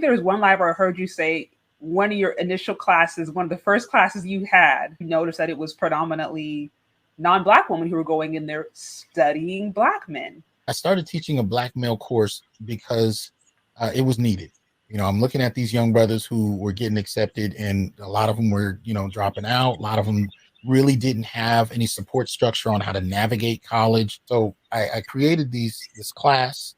There was one live where I heard you say one of your initial classes, one of the first classes you had, you noticed that it was predominantly non-Black women who were going in there studying Black men. I started teaching a Black male course because it was needed. I'm looking at these young brothers who were getting accepted, and a lot of them were, dropping out. A lot of them really didn't have any support structure on how to navigate college. So I created this class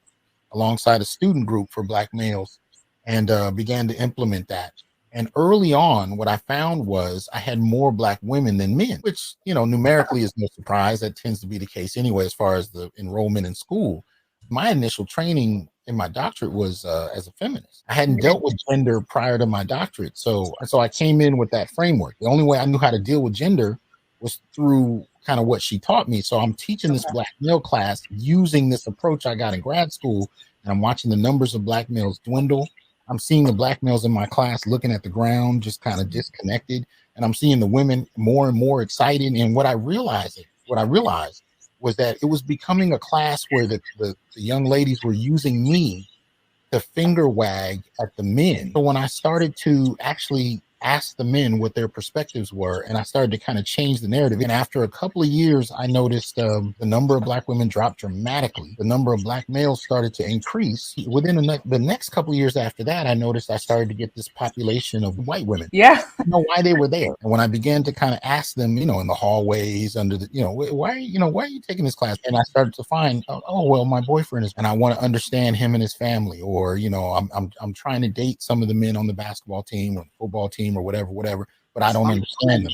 alongside a student group for Black males, and began to implement that. And early on, what I found was I had more Black women than men, which, numerically is no surprise. That tends to be the case anyway, as far as the enrollment in school. My initial training in my doctorate was as a feminist. I hadn't dealt with gender prior to my doctorate. So I came in with that framework. The only way I knew how to deal with gender was through kind of what she taught me. So I'm teaching this Black male class using this approach I got in grad school, and I'm watching the numbers of Black males dwindle. I'm seeing the Black males in my class looking at the ground, just kind of disconnected. And I'm seeing the women more and more excited. And what I realized was that it was becoming a class where the young ladies were using me to finger wag at the men. So when I started to actually ask the men what their perspectives were, and I started to kind of change the narrative. And after a couple of years, I noticed the number of Black women dropped dramatically. The number of Black males started to increase. Within the next couple of years after that, I noticed I started to get this population of white women. Yeah. I don't know why they were there. And when I began to kind of ask them, in the hallways, under the, why are you taking this class? And I started to find, oh, well, my boyfriend is, and I want to understand him and his family, or, I'm trying to date some of the men on the basketball team or football team or whatever, but I don't understand them.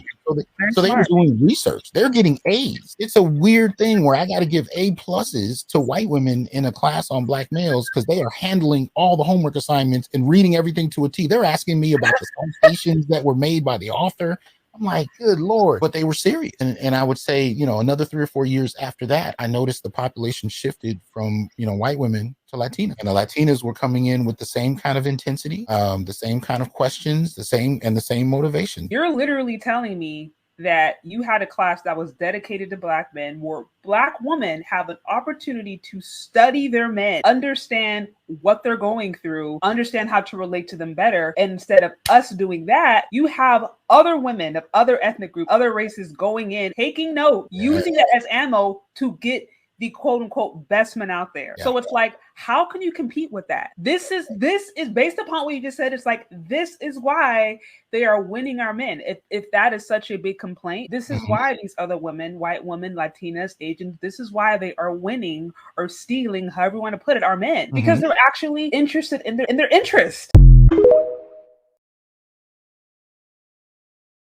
So they were doing research. They're getting A's. It's a weird thing where I got to give A+ to white women in a class on Black males because they are handling all the homework assignments and reading everything to a T. They're asking me about the citations that were made by the author. I'm like, good Lord. But they were serious. And I would say, another 3 or 4 years after that, I noticed the population shifted from, white women to Latina. And the Latinas were coming in with the same kind of intensity, the same kind of questions, the same motivation. You're literally telling me that you had a class that was dedicated to Black men, where Black women have an opportunity to study their men, understand what they're going through, understand how to relate to them better. And instead of us doing that, you have other women of other ethnic groups, other races going in, taking note, using that as ammo to get the quote unquote best men out there. Yeah. So it's like, how can you compete with that? This is based upon what you just said. It's like, this is why they are winning our men. If that is such a big complaint, this is why these other women, white women, Latinas, Asians, this is why they are winning or stealing, however you want to put it, our men, because they're actually interested in their interest.